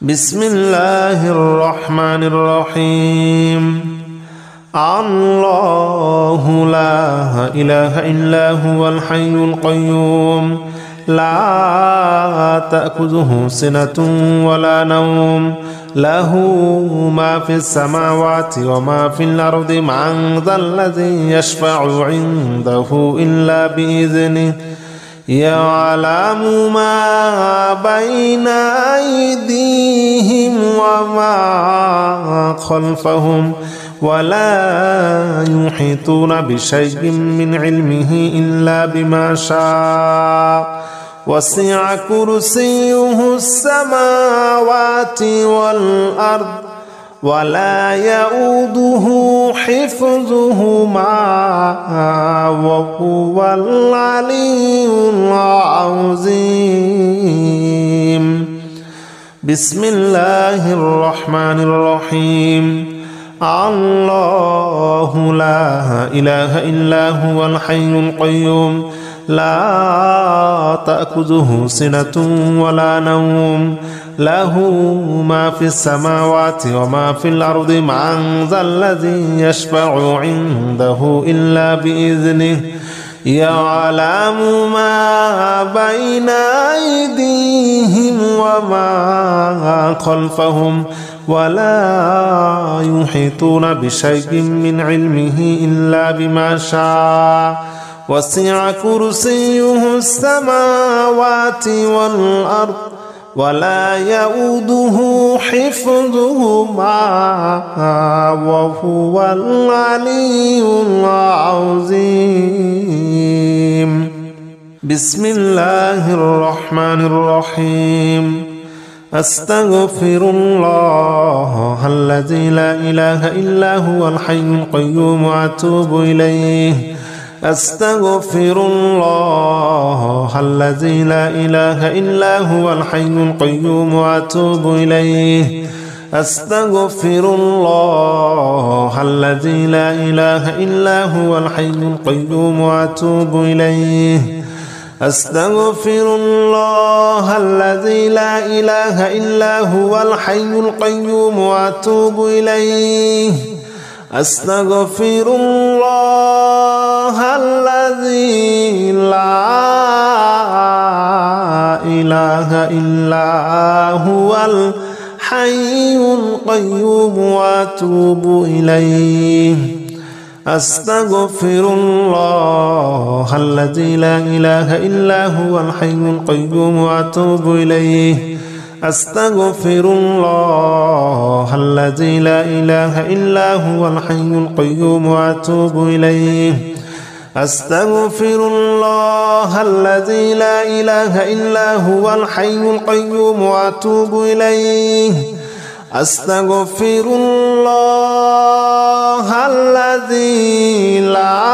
بسم الله الرحمن الرحيم. الله لا إله إلا هو الحي القيوم لا تأخذه سنة ولا نوم له ما في السماوات وما في الأرض من ذا الذي يشفع عنده إلا بإذنه يعلم ما بين أيديهم وما خلفهم ولا يحيطون بشيء من علمه إلا بما شاء وسع كرسيه السماوات والأرض ولا يؤوده حفظهما وهو العلي العظيم. بسم الله الرحمن الرحيم. الله لا إله إلا هو الحي القيوم لا تأخذه سنة ولا نوم له ما في السماوات وما في الأرض من ذا الذي يشفع عنده إلا بإذنه يعلم ما بين أيديهم وما خلفهم ولا يحيطون بشيء من علمه إلا بما شاء وسع كرسيه السماوات والأرض ولا يؤوده حفظهما وهو العلي العظيم. بسم الله الرحمن الرحيم. أستغفر الله الذي لا إله إلا هو الحي القيوم وأتوب إليه. أستغفر الله الذي لا إله إلا هو الحي القيوم وأتوب إليه. أستغفر الله الذي لا إله إلا هو الحي القيوم وأتوب إليه. أستغفر الله الذي لا إله إلا هو الحي القيوم وأتوب إليه. أستغفر الله الذي لا إله إلا هو الحي القيوم وأتوب إليه. أستغفر الله الذي لا إله إلا هو الحي القيوم وأتوب إليه. أستغفر الله الذي لا إله إلا هو الحي القيوم وأتوب إليه. أستغفر الله الذي لا إله إلا هو الحي القيوم وأتوب إليه. أستغفر الله الذي لا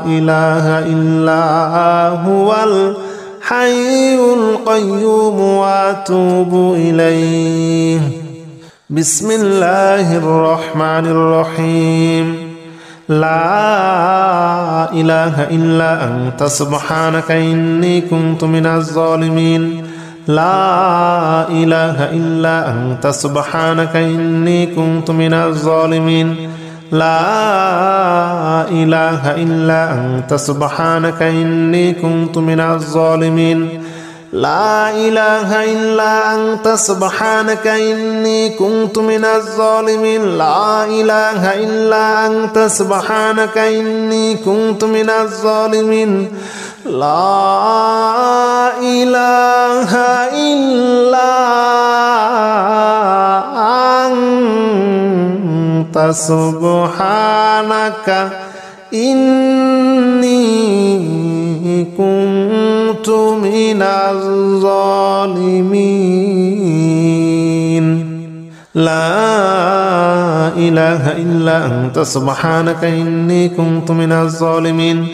إله إلا هو الحي القيوم وأتوب إليه. بسم الله الرحمن الرحيم. لا إله إلا أنت سبحانك إني كنت من الظالمين. لا إله إلا أنت سبحانك إني كنت من الظالمين. لا إله إلا أنت سبحانك إني كنت من الظالمين. لا إله إلا أنت سبحانك إني كنت من الظالمين. لا إله إلا أنت سبحانك إني كنت من الظالمين. لا إله إلا أنت سبحانك إني كنت من الظالمين. لا إله إلا أنت سبحانك إني كنت من الظالمين.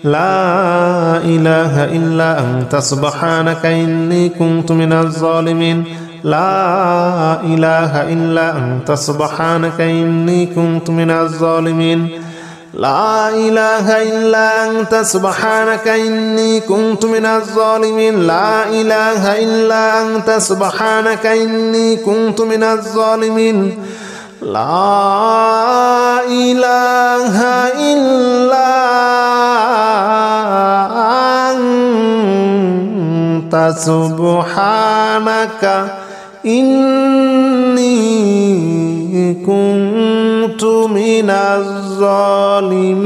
لا إله إلا أنت سبحانك إني كنت من الظالمين. لا إله إلا أنت سبحانك إني كنت من الظالمين. لا إله إلا أنت سبحانك إني كنت من الظالمين لا إله إلا أنت سبحانك إني كنت من الظالمين لا إله إلا أنت سبحانك إني كنت من الظالمين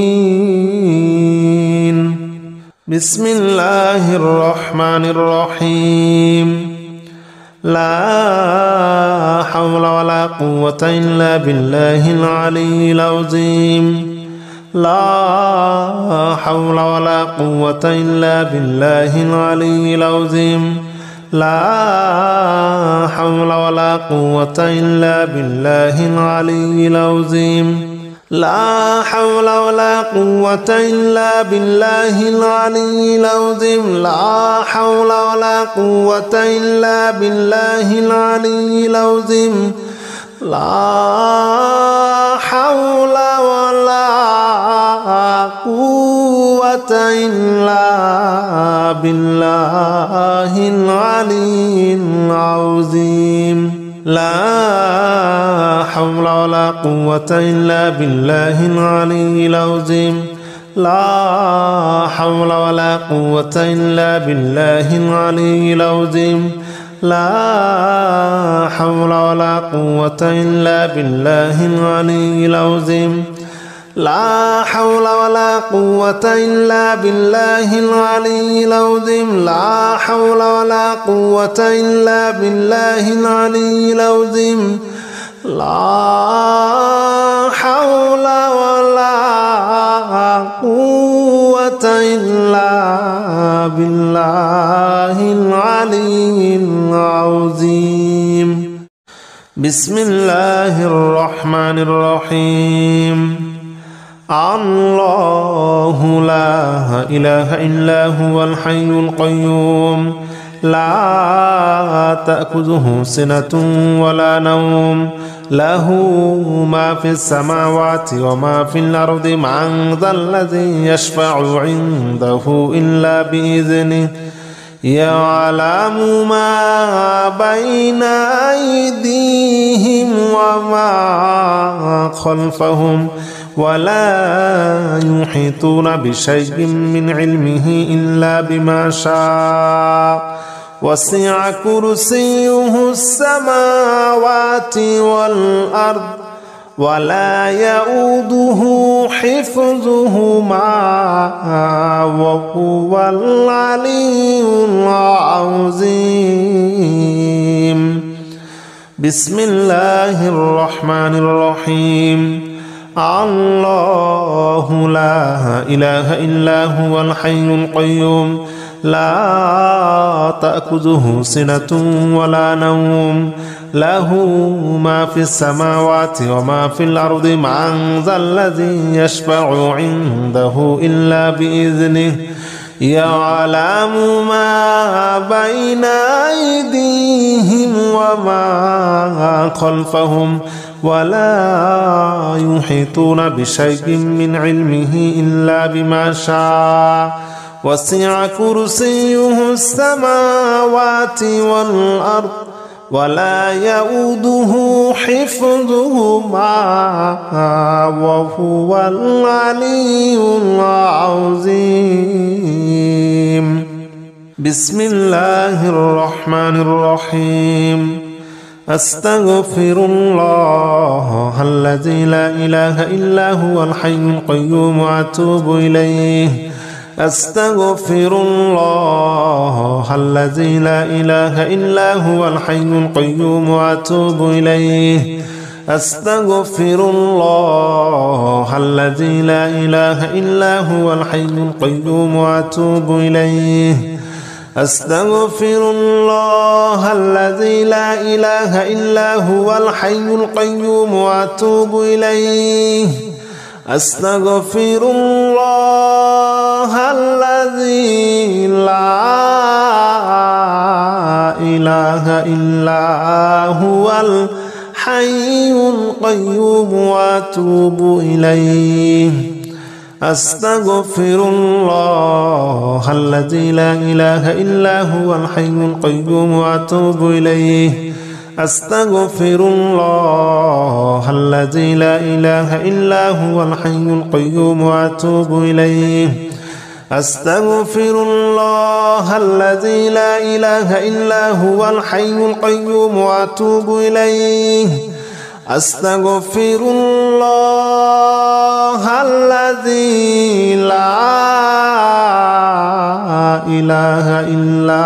بسم الله الرحمن الرحيم لا حول ولا قوة إلا بالله العلي العظيم لا حول ولا قوة إلا بالله العلي العظيم لا حول ولا قوة إلا بالله العلي العظيم لا حول ولا قوة إلا بالله العلي العظيم لا حول ولا قوة إلا بالله العلي العظيم لا حول ولا قوة إلا بالله العلي العظيم لا حول ولا قوة إلا بالله العلي العظيم لا حول ولا قوة إلا بالله العلي العظيم لا حول ولا قوة إلا بالله العلي العظيم لا حول ولا قوة إلا بالله العلي العظيم لا حول ولا قوة إلا بالله العلي العظيم لا حول ولا قوة إلا بالله العلي العظيم بسم الله الرحمن الرحيم الله لا إله إلا هو الحي القيوم لا تأخذه سنة ولا نوم له ما في السماوات وما في الأرض من ذا الذي يشفع عنده إلا بإذنه يعلم ما بين أيديهم وما خلفهم ولا يحيطون بشيء من علمه إلا بما شاء وسع كرسيه السماوات والأرض ولا يؤوده حفظهما وهو العلي العظيم بسم الله الرحمن الرحيم الله لا إله إلا هو الحي القيوم لا تأخذه سنة ولا نوم له ما في السماوات وما في الأرض من ذا الذي يشفع عنده إلا بإذنه يعلم ما بين أيديهم وما خلفهم ولا يحيطون بشيء من علمه إلا بما شاء وسع كرسيه السماوات والأرض ولا يؤوده حفظهما وهو العلي العظيم بسم الله الرحمن الرحيم أستغفر الله الذي لا إله إلا هو الحي القيوم وأتوب إليه أستغفر الله الذي لا إله إلا هو الحي القيوم وأتوب إليه أستغفر الله الذي لا إله إلا هو الحي القيوم وأتوب إليه أستغفر الله الذي لا إله إلا هو الحي القيوم وأتوب إليه أستغفر الله الذي لا إله إلا هو الحي القيوم وأتوب إليه أستغفر الله الذي لا إله إلا هو الحي القيوم وأتوب إليه أستغفر الله الذي لا إله إلا هو الحي القيوم وأتوب إليه أستغفر الله الذي لا إله إلا هو الحي القيوم وأتوب إليه أستغفر الله الذي لا إله إلا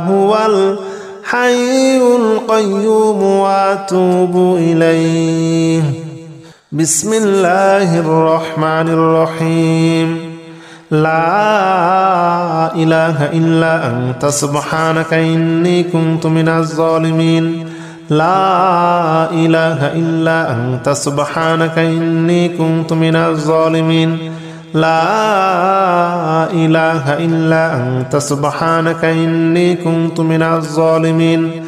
هو الحي القيوم وأتوب إليه بسم الله الرحمن الرحيم لا إله إلا أنت سبحانك إني كنت من الظالمين لا إله إلا أنت سبحانك إني كنت من الظالمين لا إله إلا أنت سبحانك إني كنت من الظالمين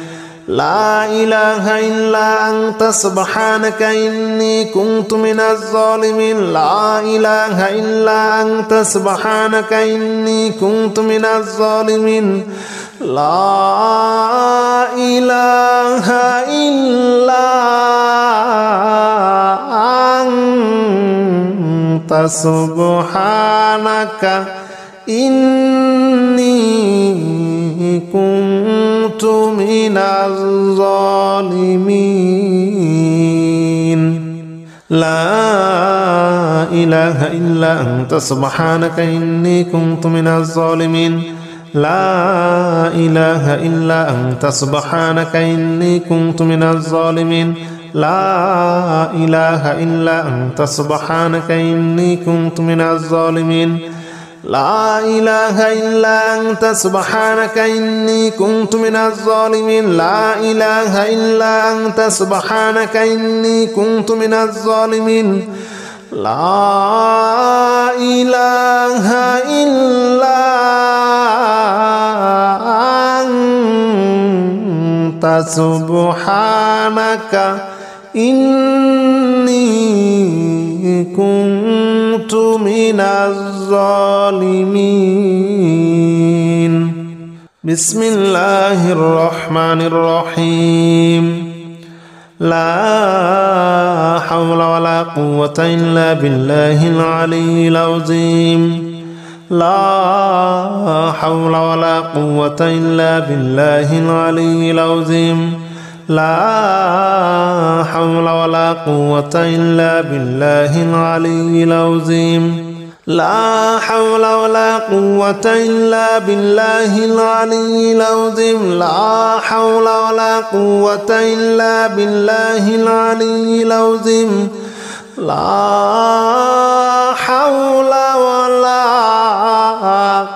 لا إله إلا أنت سبحانك إني كنت من الظالمين لا إله إلا أنت سبحانك إني كنت من الظالمين لا إله إلا أنت سبحانك إني كنت من الظالمين لا إله إلا أنت سبحانك إني كنت من الظالمين لا إله إلا أنت سبحانك إني كنت من الظالمين لا إله إلا أنت سبحانك إني كنت من الظالمين لا إله إلا أنت سبحانك إني كنت من الظالمين لا إله إلا أنت سبحانك إني كنت من الظالمين لا إله إلا أنت سبحانك إني كنت من الظالمين بسم الله الرحمن الرحيم لا حول ولا قوة إلا بالله العلي العظيم لا حول ولا قوة إلا بالله العلي العظيم لا حول ولا قوة إلا بالله العلي العظيم لا حول ولا قوة إلا بالله العلي العظيم لا حول ولا قوة إلا بالله العلي العظيم لا حول ولا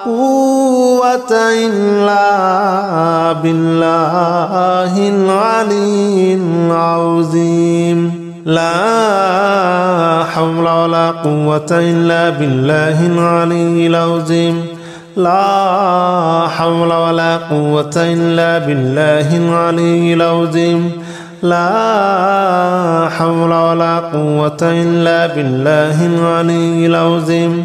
قوة إلا بالله العلي العظيم لا حول ولا قوة إلا بالله العلي العظيم لا حول ولا قوة إلا بالله العلي العظيم لا حول ولا قوة إلا بالله العلي العظيم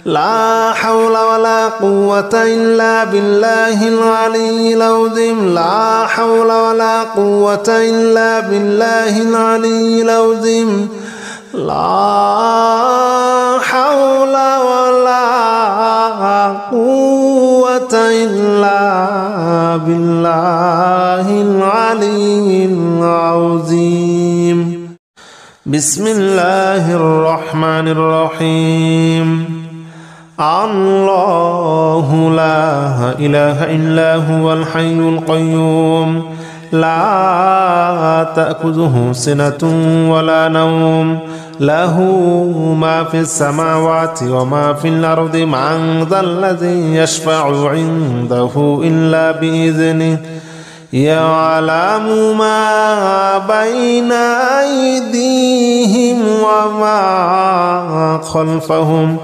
لا حول ولا قوة إلا بالله العلي العظيم لا حول ولا قوة إلا بالله العلي العظيم لا حول ولا قوة إلا بالله العلي العظيم بسم الله الرحمن الرحيم الله لا إله إلا هو الحي القيوم لا تأخذه سنة ولا نوم له ما في السماوات وما في الأرض من ذا الذي يشفع عنده إلا بإذنه يعلم ما بين أيديهم وما خلفهم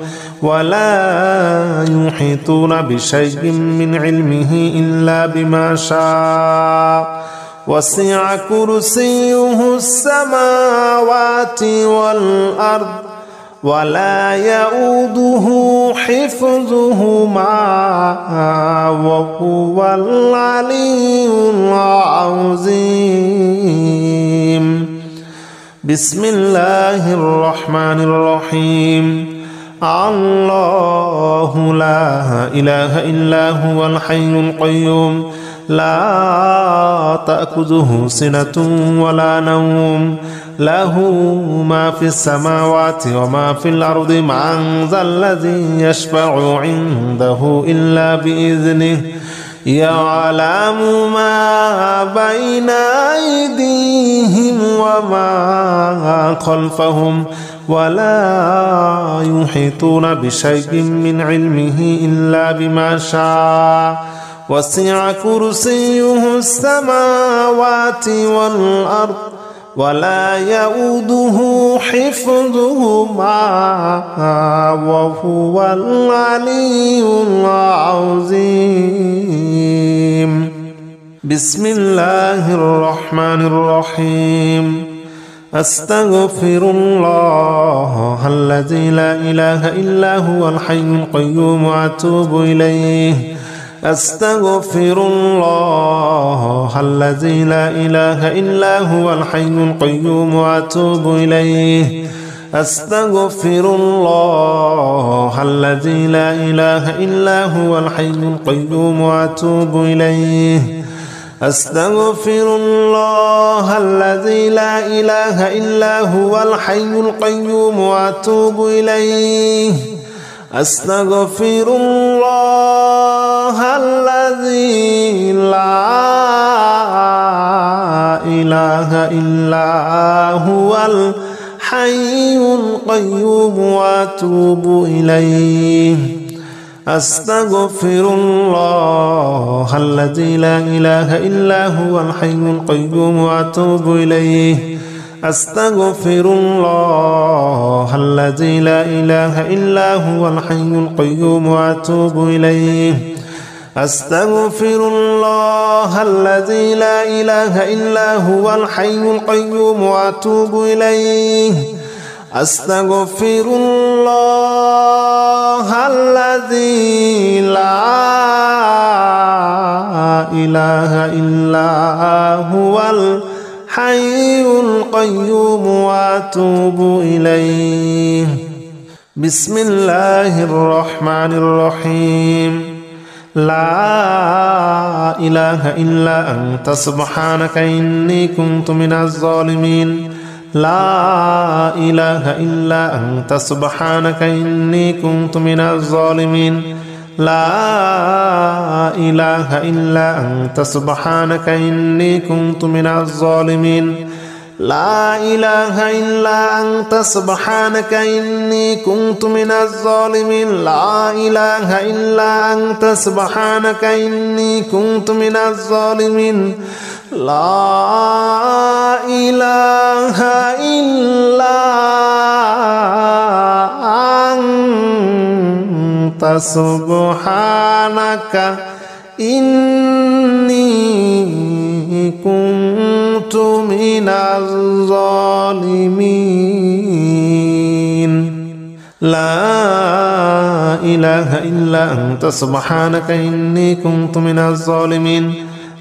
ولا يحيطون بشيء من علمه إلا بما شاء وسع كرسيه السماوات والأرض ولا يؤوده حفظهما وهو العلي العظيم. بسم الله الرحمن الرحيم. الله لا إله إلا هو الحي القيوم لا تأخذه سنة ولا نوم له ما في السماوات وما في الأرض من ذا الذي يشفع عنده إلا بإذنه يعلم ما بين أيديهم وما خلفهم ولا يحيطون بشيء من علمه إلا بما شاء وسع كرسيه السماوات والأرض ولا يؤوده حفظهما وهو العلي العظيم. بسم الله الرحمن الرحيم. أستغفر الله الذي لا إله إلا هو الحي القيوم وأتوب إليه. أستغفر الله الذي لا إله إلا هو الحي القيوم وأتوب إليه. أستغفر الله الذي لا إله إلا هو الحي القيوم وأتوب إليه. أستغفر الله الذي لا إله إلا هو الحي القيوم وأتوب إليه. أستغفر الله الذي لا إله إلا هو الحي القيوم وأتوب إليه. أستغفر الله الذي لا إله إلا هو الحي القيوم وأتوب إليه. أستغفر الله الذي لا إله إلا هو الحي القيوم وأتوب إليه. أستغفر الله الذي لا إله إلا هو الحي القيوم وأتوب إليه. أستغفر الله الذي لا إله إلا هو الحي القيوم وأتوب إليه. بسم الله الرحمن الرحيم. لا إله إلا أنت سبحانك إني كنت من الظالمين. لا إله إلا أنت سبحانك إني كنت من الظالمين. لا إله إلا أنت سبحانك إني كنت من الظالمين. لا إله إلا أنت سبحانك إني كنت من الظالمين. لا إله إلا أنت سبحانك إني كنت من الظالمين. لا إله إلا أنت سبحانك إني كنت من الظالمين. لا إله إلا أنت سبحانك إني كنت من الظالمين.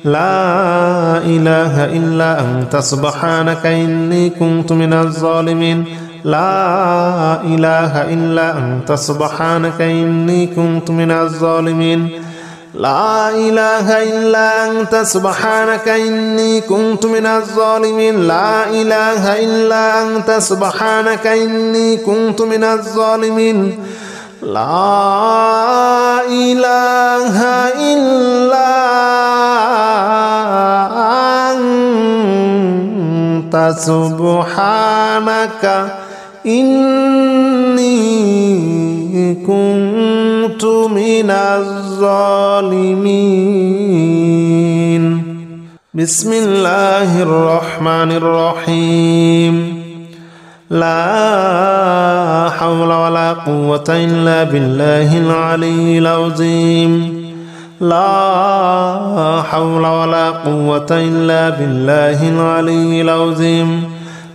لا إله إلا أنت سبحانك إني كنت من الظالمين. لا إله إلا أنت سبحانك إني كنت من الظالمين. لا إله إلا أنت سبحانك إني كنت من الظالمين. لا إله إلا أنت سبحانك إني كنت من الظالمين. لا إله إلا أنت سبحانك إني كنت من الظالمين. بسم الله الرحمن الرحيم. لا حول ولا قوة إلا بالله العلي العظيم. لا حول ولا قوة إلا بالله العلي العظيم.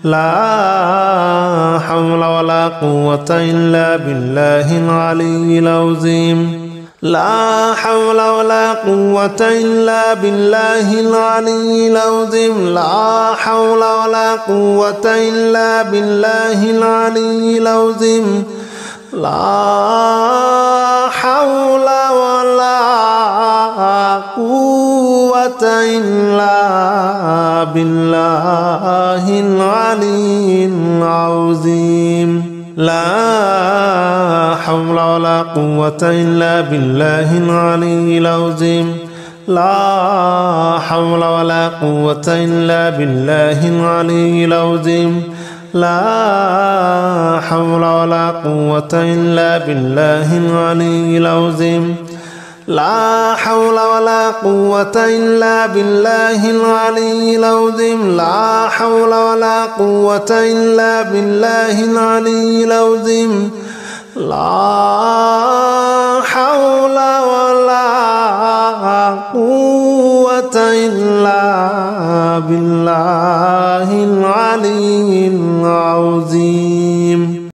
لا حول ولا قوة إلا بالله العلي العظيم لا حول ولا قوة إلا بالله العلي العظيم لا حول ولا قوة إلا بالله العلي العظيم لا حول ولا قوة إلا بالله العلي العظيم لا حول ولا قوة إلا بالله العلي العظيم لا حول ولا قوة إلا بالله العلي العظيم لا حول ولا قوة إلا بالله العلي العظيم لا حول ولا قوة إلا بالله العلي العظيم لا حول ولا قوة إلا بالله العلي العظيم لا حول ولا قوة إلا بالله العلي العظيم